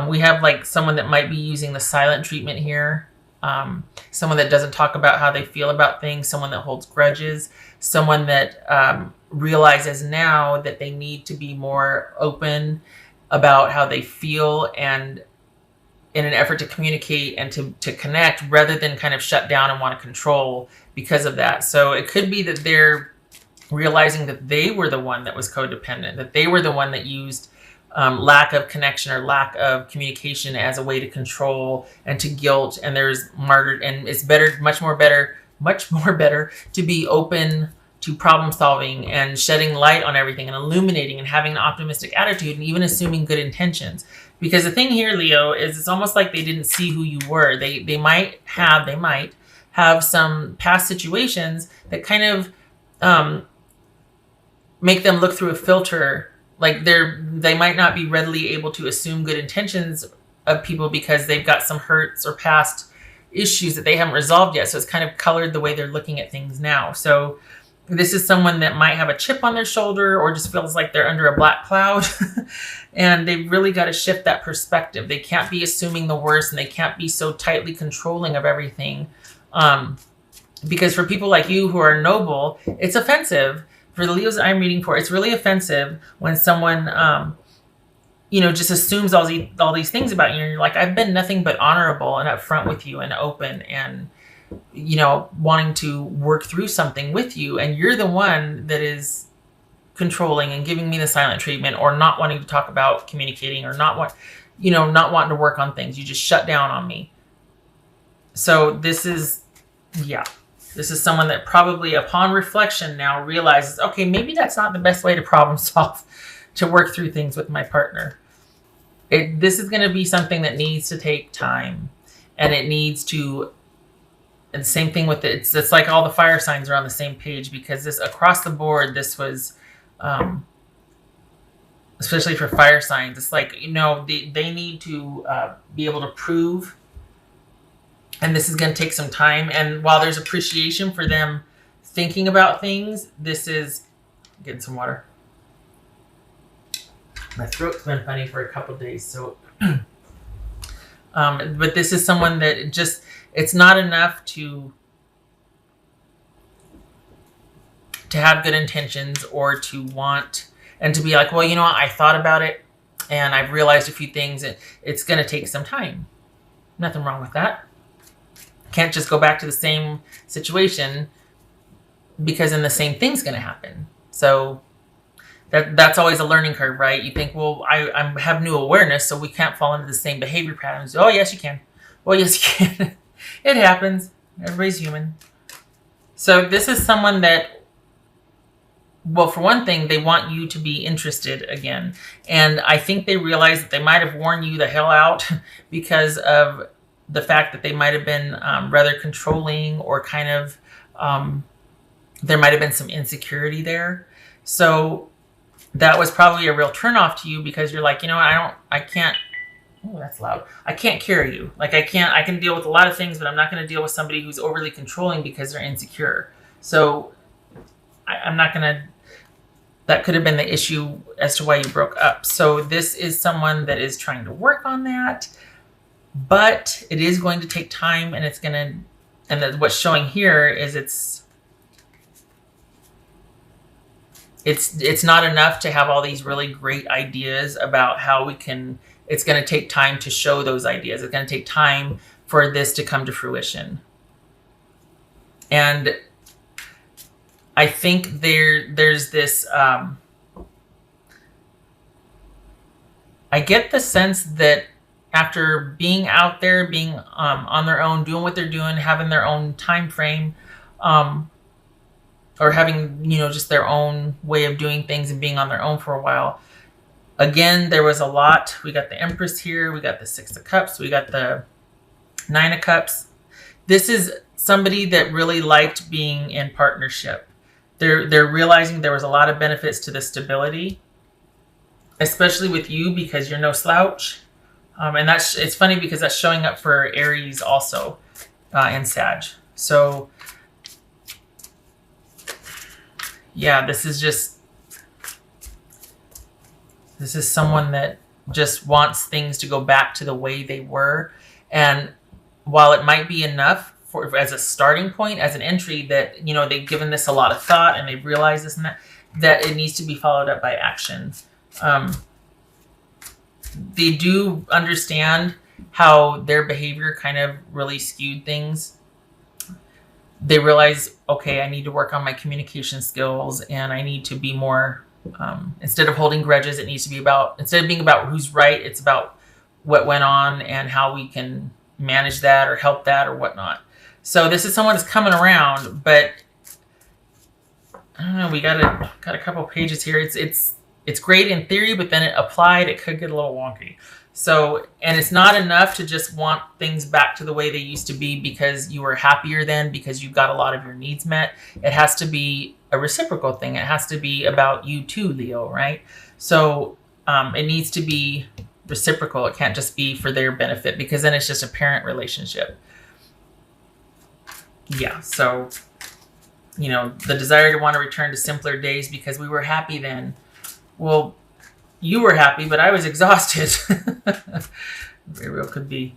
We have like someone that might be using the silent treatment here. Someone that doesn't talk about how they feel about things, someone that holds grudges, someone that realizes now that they need to be more open about how they feel, and in an effort to communicate and to connect, rather than kind of shut down and want to control because of that. So it could be that they're realizing that they were the one that was codependent, that they were the one that used lack of connection or lack of communication as a way to control and to guilt. And there's martyred, and it's better, much more better to be open to problem solving and shedding light on everything and illuminating and having an optimistic attitude and even assuming good intentions. Because the thing here, Leo, is it's almost like they didn't see who you were. They might have some past situations that kind of make them look through a filter. Like they might not be readily able to assume good intentions of people because they've got some hurts or past issues that they haven't resolved yet. So it's kind of colored the way they're looking at things now. So this is someone that might have a chip on their shoulder or just feels like they're under a black cloud. And they've really got to shift that perspective. They can't be assuming the worst, and they can't be so tightly controlling of everything. Because for people like you who are noble, it's offensive. For the Leos that I'm reading for, it's really offensive when someone, just assumes all these things about you. And you're like, I've been nothing but honorable and upfront with you and open and, wanting to work through something with you. And you're the one that is controlling and giving me the silent treatment, or not wanting to talk about communicating, or not wanting to work on things. You just shut down on me. So this is someone that probably upon reflection now realizes, okay, maybe that's not the best way to problem solve, to work through things with my partner. This is going to be something that needs to take time, and it needs to, and same thing with it. It's like all the fire signs are on the same page, because this across the board, this was, especially for fire signs, it's like, they need to be able to prove. And this is going to take some time. And while there's appreciation for them thinking about things, this is getting some water. My throat's been funny for a couple of days. So, but this is someone that it's not enough to have good intentions, or to want and to be like, well, I thought about it and I've realized a few things. It's going to take some time. Nothing wrong with that. Can't just go back to the same situation, because then the same thing's going to happen. So that's always a learning curve, right? You think, well, I have new awareness, so we can't fall into the same behavior patterns. Oh, yes, you can. Well, yes, you can. It happens. Everybody's human. So this is someone that, well, for one thing, they want you to be interested again. And I think they realize that they might have worn you the hell out because of the fact that they might have been rather controlling, or kind of, there might have been some insecurity there. So that was probably a real turnoff to you, because you're like, I can't, oh, that's loud. I can't carry you. Like I can deal with a lot of things, but I'm not going to deal with somebody who's overly controlling because they're insecure. So I'm not going to, that could have been the issue as to why you broke up. So this is someone that is trying to work on that, but it is going to take time, and and what's showing here is it's not enough to have all these really great ideas about how we can. It's going to take time to show those ideas. It's going to take time for this to come to fruition. And I think there's this, I get the sense that after being out there, being on their own, doing what they're doing, having their own time frame, or having, just their own way of doing things and being on their own for a while. Again, there was a lot. We got the Empress here. We got the Six of Cups. We got the Nine of Cups. This is somebody that really liked being in partnership. They're realizing there was a lot of benefits to the stability, especially with you, because you're no slouch. And it's funny because that's showing up for Aries also, and Sag. So yeah, this is someone that just wants things to go back to the way they were. And while it might be enough for as a starting point, as an entry, that they've given this a lot of thought and they've realized this and that it needs to be followed up by action. They do understand how their behavior kind of really skewed things. They realize, okay, I need to work on my communication skills, and I need to be more, instead of holding grudges, it needs to be about, instead of being about who's right, it's about what went on and how we can manage that or help that or whatnot. So this is someone that's coming around, but I don't know, we got a couple pages here. It's great in theory, but then it applied, it could get a little wonky. So, and it's not enough to just want things back to the way they used to be because you were happier then, because you got a lot of your needs met. It has to be a reciprocal thing. It has to be about you too, Leo, right? So it needs to be reciprocal. It can't just be for their benefit, because then it's just a parent relationship. Yeah, so, the desire to want to return to simpler days because we were happy then. Well, you were happy, but I was exhausted. Very real could be.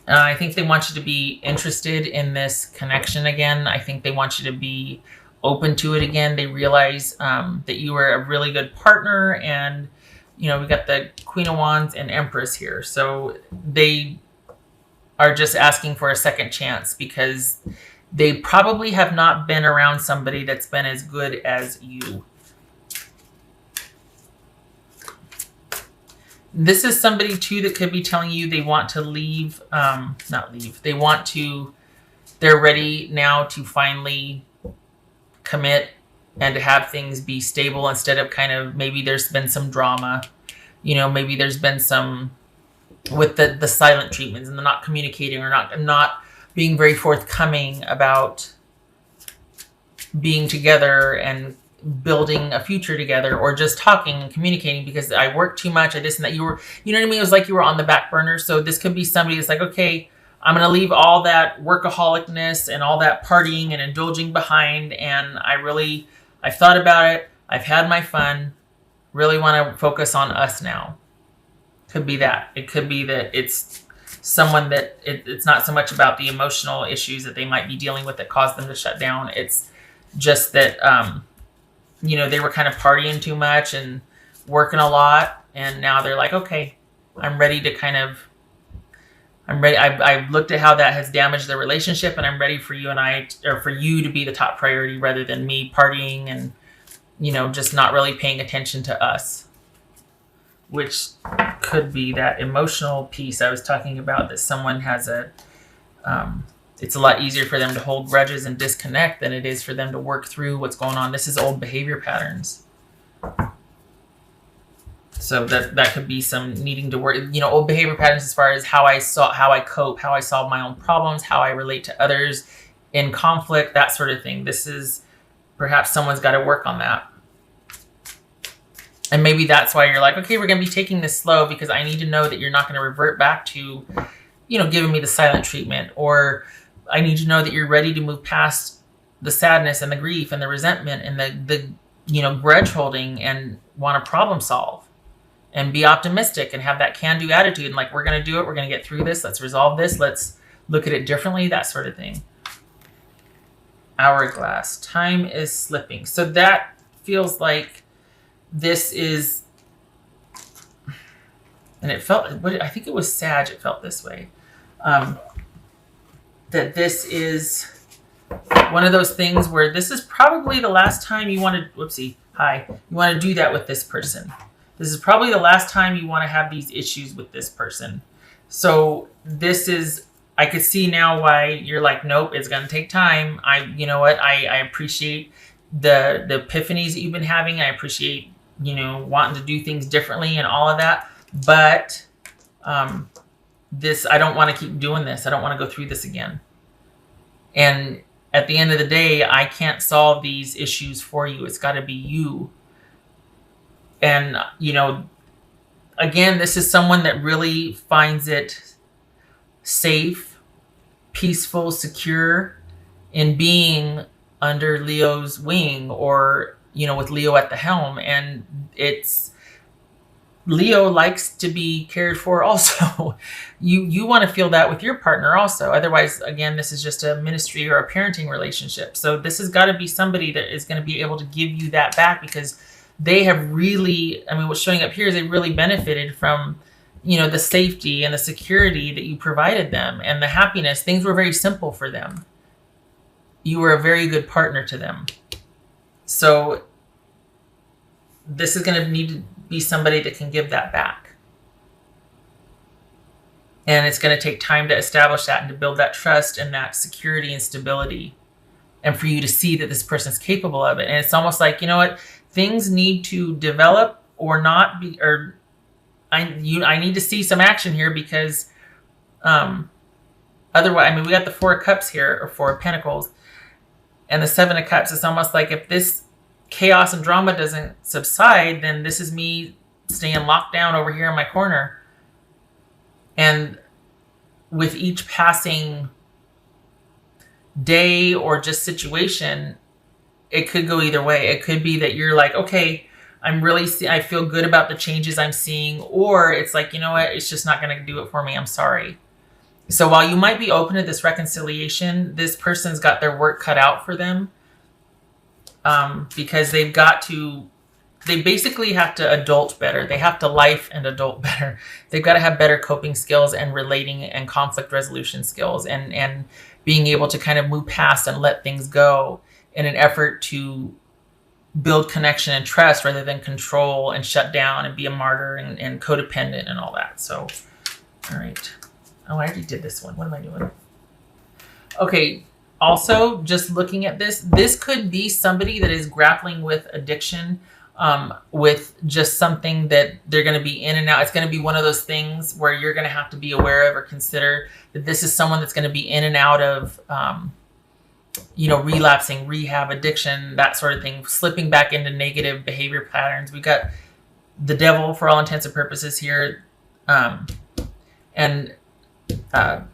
I think they want you to be interested in this connection again. I think they want you to be open to it again. They realize that you were a really good partner, and we got the Queen of Wands and Empress here. So they are just asking for a second chance because they probably have not been around somebody that's been as good as you. This is somebody too that could be telling you they want to leave, not leave. They're ready now to finally commit and to have things be stable instead of kind of, maybe there's been some drama, maybe there's been some with the silent treatments and the not communicating or not being very forthcoming about being together and building a future together, or just talking and communicating because I work too much, I this and that. You were, you know what I mean? It was like you were on the back burner. So this could be somebody that's like, okay, I'm going to leave all that workaholicness and all that partying and indulging behind. And I've thought about it. I've had my fun. Really want to focus on us now. Could be that. It could be that it's someone that it's not so much about the emotional issues that they might be dealing with that caused them to shut down. It's just that, they were kind of partying too much and working a lot. And now they're like, okay, I'm ready to I've looked at how that has damaged the relationship, and I'm ready for you for you to be the top priority rather than me partying and, just not really paying attention to us, which could be that emotional piece I was talking about, that someone has it's a lot easier for them to hold grudges and disconnect than it is for them to work through what's going on. This is old behavior patterns. So that could be some needing to work, old behavior patterns as far as how I cope, how I solve my own problems, how I relate to others in conflict, that sort of thing. This is perhaps someone's got to work on that. And maybe that's why you're like, okay, we're going to be taking this slow because I need to know that you're not going to revert back to, giving me the silent treatment, or I need to know that you're ready to move past the sadness and the grief and the resentment and the grudge holding, and want to problem solve and be optimistic and have that can-do attitude. And like, we're going to do it. We're going to get through this. Let's resolve this. Let's look at it differently. That sort of thing. Hourglass. Time is slipping. So that feels like this is, and it felt, I think it was Sag, it felt this way. That this is one of those things where this is probably the last time you want to, you want to do that with this person. This is probably the last time you want to have these issues with this person. So this is, I could see now why you're like, nope, it's going to take time. I appreciate the epiphanies that you've been having. I appreciate, wanting to do things differently and all of that. But I don't want to keep doing this. I don't want to go through this again. And at the end of the day, I can't solve these issues for you. It's got to be you. And, again, this is someone that really finds it safe, peaceful, secure in being under Leo's wing, or, with Leo at the helm. And it's Leo likes to be cared for also. You want to feel that with your partner also. Otherwise, again, this is just a ministry or a parenting relationship. So this has got to be somebody that is going to be able to give you that back, because they have really, I mean, what's showing up here is they really benefited from, the safety and the security that you provided them and the happiness. Things were very simple for them. You were a very good partner to them. So this is going to need to be somebody that can give that back. And it's going to take time to establish that and to build that trust and that security and stability, and for you to see that this person's capable of it. And it's almost like, things need to develop or not be, or I need to see some action here, because otherwise, I mean, we got the 4 of Cups here, or 4 of Pentacles, and the 7 of Cups. It's almost like if this chaos and drama doesn't subside, then this is me staying locked down over here in my corner. And with each passing day or just situation, it could go either way. It could be that you're like, okay, I feel good about the changes I'm seeing, or it's like, it's just not going to do it for me. I'm sorry. So while you might be open to this reconciliation, this person's got their work cut out for them. Because they basically have to adult better. They have to life and adult better. They've got to have better coping skills and relating and conflict resolution skills, and being able to kind of move past and let things go in an effort to build connection and trust, rather than control and shut down and be a martyr and codependent and all that. So, all right. Oh, I already did this one. What am I doing? Okay. Also, just looking at this could be somebody that is grappling with addiction, with just something that they're going to be in and out. It's going to be one of those things where you're going to have to be aware of or consider that this is someone that's going to be in and out of, relapsing, rehab, addiction, that sort of thing, slipping back into negative behavior patterns. We got the devil for all intents and purposes here, and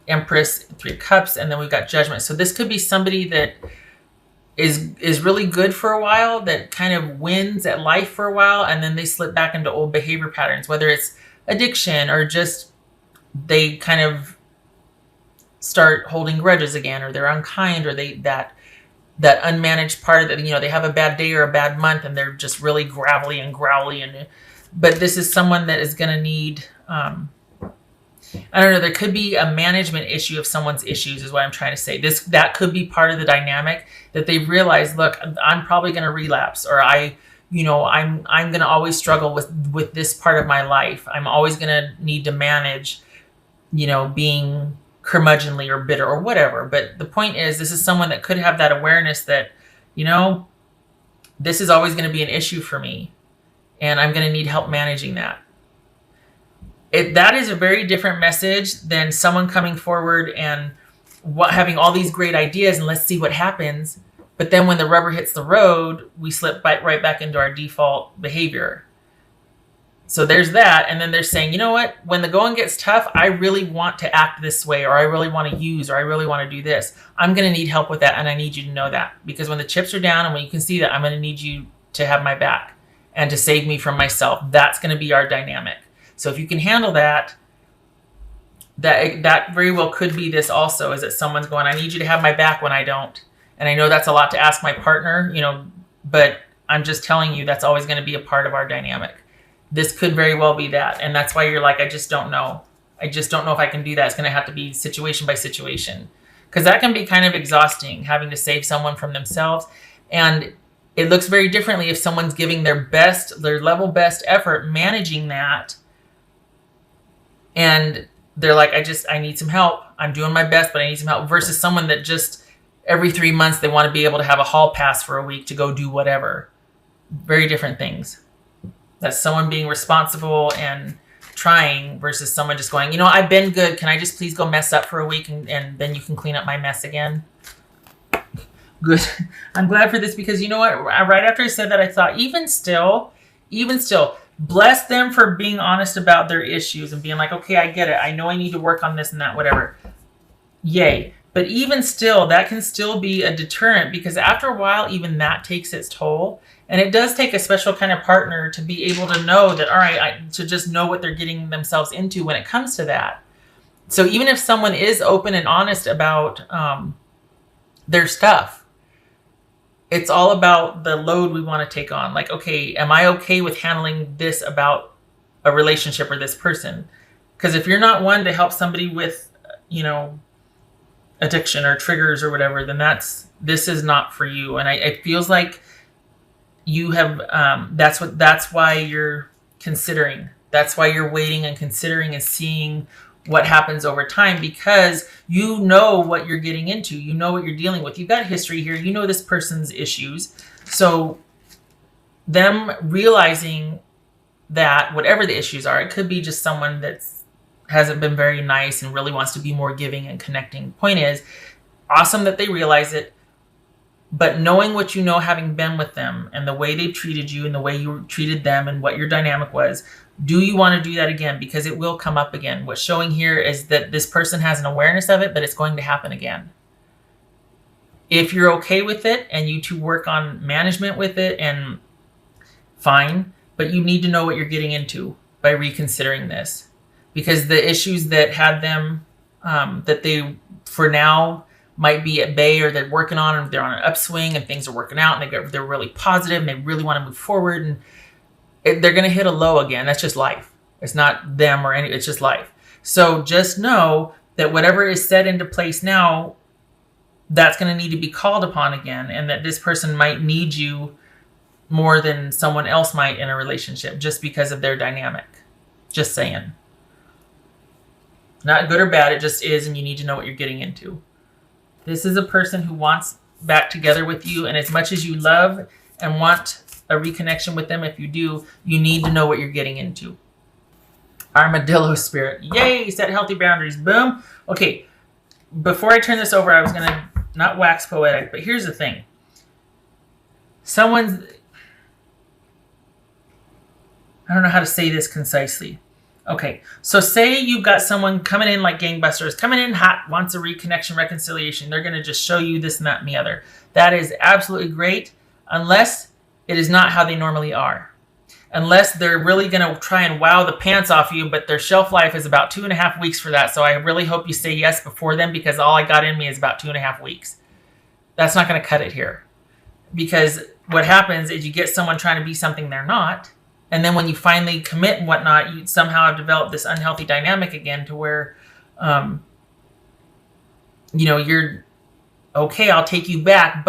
Empress, 3 of Cups, and then we've got Judgment. So this could be somebody that is really good for a while, that kind of wins at life for a while, and then they slip back into old behavior patterns, whether it's addiction or just they kind of start holding grudges again, or they're unkind, or that unmanaged part of it, they have a bad day or a bad month and they're just really gravelly and growly. But this is someone that is going to need, I don't know, there could be a management issue of someone's issues, is what I'm trying to say. That could be part of the dynamic, that they've realized, look, I'm probably going to relapse, or I'm going to always struggle with this part of my life. I'm always going to need to manage, being curmudgeonly or bitter or whatever. But the point is, this is someone that could have that awareness that, this is always going to be an issue for me, and I'm going to need help managing that. That is a very different message than someone coming forward and having all these great ideas and let's see what happens. But then when the rubber hits the road, we slip right back into our default behavior. So there's that. And then they're saying, you know what? When the going gets tough, I really want to act this way, or I really want to use, or I really want to do this. I'm going to need help with that. And I need you to know that, because when the chips are down and when you can see that, I'm going to need you to have my back and to save me from myself. That's going to be our dynamic. So if you can handle that very well could be this also, is that someone's going, I need you to have my back when I don't. And I know that's a lot to ask my partner, but I'm just telling you, that's always going to be a part of our dynamic. This could very well be that. And that's why you're like, I just don't know. I just don't know if I can do that. It's going to have to be situation by situation, because that can be kind of exhausting, having to save someone from themselves. And it looks very differently if someone's giving their level best effort managing that. And they're like, I need some help. I'm doing my best, but I need some help. Versus someone that just every 3 months, they want to be able to have a hall pass for a week to go do whatever. Very different things. That's someone being responsible and trying, versus someone just going, I've been good. Can I just please go mess up for a week and then you can clean up my mess again? Good. I'm glad for this, because you know what? Right after I said that, I thought, even still, bless them for being honest about their issues and being like, okay, I get it. I know I need to work on this and that, whatever. Yay. But even still, that can still be a deterrent, because after a while, even that takes its toll. And it does take a special kind of partner to be able to know that, all right, to just know what they're getting themselves into when it comes to that. So even if someone is open and honest about their stuff, it's all about the load we want to take on. Like, okay, am I okay with handling this about a relationship or this person? Because if you're not one to help somebody with, addiction or triggers or whatever, then this is not for you. And it feels like you have, that's why you're considering. That's why you're waiting and considering and seeing what happens over time, because you know what you're getting into. You know what you're dealing with. You've got history here. You know this person's issues. So them realizing that whatever the issues are, it could be just someone that hasn't been very nice and really wants to be more giving and connecting. Point is, awesome that they realize it, but knowing what you know, having been with them and the way they've treated you and the way you treated them and what your dynamic was, do you want to do that again? Because it will come up again. What's showing here is that this person has an awareness of it, but it's going to happen again. If you're okay with it and you two work on management with it, and fine, but you need to know what you're getting into by reconsidering this. Because the issues that had them, that they, for now, might be at bay, or they're working on, and they're on an upswing and things are working out and they're really positive and they really want to move forward, and they're going to hit a low again. That's just life. It's not them or it's just life. So just know that whatever is set into place now, that's going to need to be called upon again, and that this person might need you more than someone else might in a relationship just because of their dynamic. Just saying. Not good or bad, it just is, and you need to know what you're getting into. This is a person who wants back together with you, and as much as you love and want a reconnection with them, if you do, you need to know what you're getting into. Armadillo spirit. Yay! Set healthy boundaries. Boom. Okay, before I turn this over, I was going to not wax poetic, but here's the thing. I don't know how to say this concisely. Okay, so say you've got someone coming in like gangbusters, coming in hot, wants a reconnection, reconciliation. They're going to just show you this and that and the other. That is absolutely great, unless it is not how they normally are. Unless they're really going to try and wow the pants off you, but their shelf life is about 2.5 weeks for that. So I really hope you say yes before then, because all I got in me is about 2.5 weeks. That's not going to cut it here. Because what happens is you get someone trying to be something they're not. And then when you finally commit and whatnot, you somehow have developed this unhealthy dynamic again to where, you're okay, I'll take you back,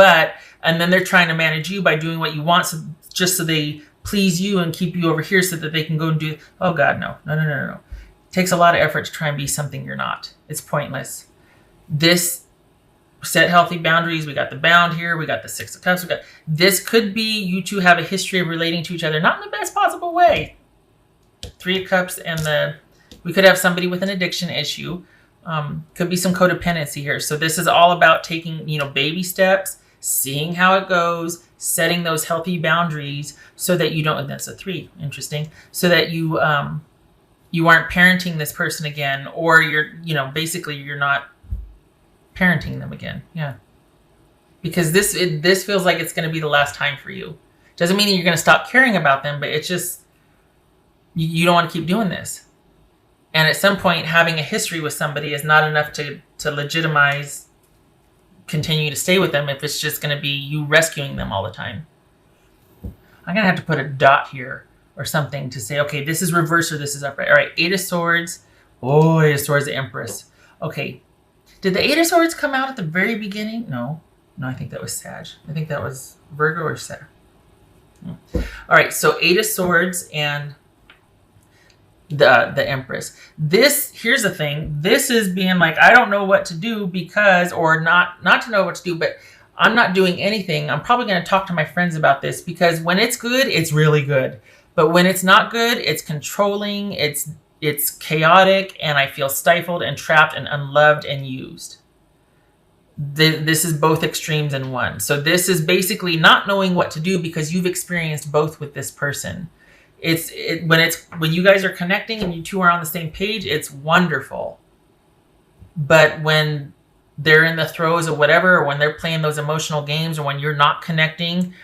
and then they're trying to manage you by doing what you want, just so they please you and keep you over here so that they can go and do, oh God, no. It takes a lot of effort to try and be something you're not. It's pointless. Set healthy boundaries. We got the bound here. We got the Six of Cups. This could be you two have a history of relating to each other, not in the best possible way. Three of Cups, and we could have somebody with an addiction issue. Could be some codependency here. So this is all about taking, baby steps, seeing how it goes, setting those healthy boundaries so that you don't, and that's a 3, interesting, so that you aren't parenting this person again, or basically you're not parenting them again. Yeah. Because this feels like it's going to be the last time for you. Doesn't mean that you're going to stop caring about them, but it's just, you don't want to keep doing this. And at some point, having a history with somebody is not enough to legitimize continue to stay with them if it's just going to be you rescuing them all the time. I'm going to have to put a dot here or something to say, okay, this is reverse or this is upright. All right, 8 of Swords. Oh, 8 of Swords, the Empress. Okay. Did the 8 of Swords come out at the very beginning? No, I think that was Sag. I think that was Virgo or Sag. All right, so 8 of Swords and the Empress. Here's the thing. This is being like, I don't know what to do because, or not to know what to do, but I'm not doing anything. I'm probably going to talk to my friends about this, because when it's good, it's really good. But when it's not good, it's controlling, it's chaotic, and I feel stifled and trapped and unloved and used. This is both extremes in one. So this is basically not knowing what to do because you've experienced both with this person. When you guys are connecting and you two are on the same page, it's wonderful. But when they're in the throes of whatever, or when they're playing those emotional games, or when you're not connecting,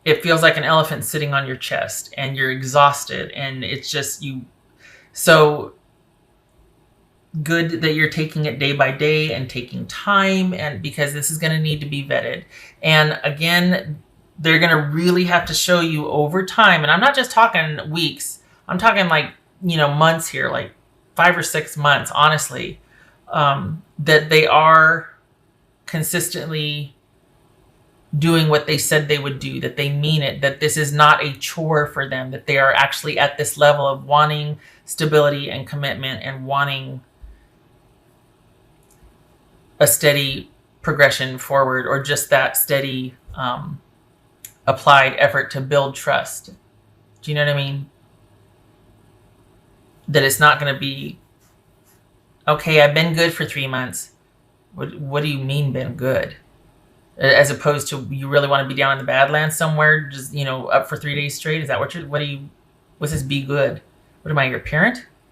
it feels like an elephant sitting on your chest and you're exhausted and it's just you. So good that you're taking it day by day and taking time, and because this is going to need to be vetted. And again, they're going to really have to show you over time. And I'm not just talking weeks. I'm talking like, months here, like 5 or 6 months, honestly, that they are consistently doing what they said they would do, that they mean it, that this is not a chore for them, that they are actually at this level of wanting stability and commitment and wanting a steady progression forward, or just that steady applied effort to build trust. Do you know what I mean? That it's not going to be, okay, I've been good for 3 months. What do you mean been good? As opposed to, you really want to be down in the Badlands somewhere, just, up for 3 days straight? Is that what's this be good? What am I, your parent?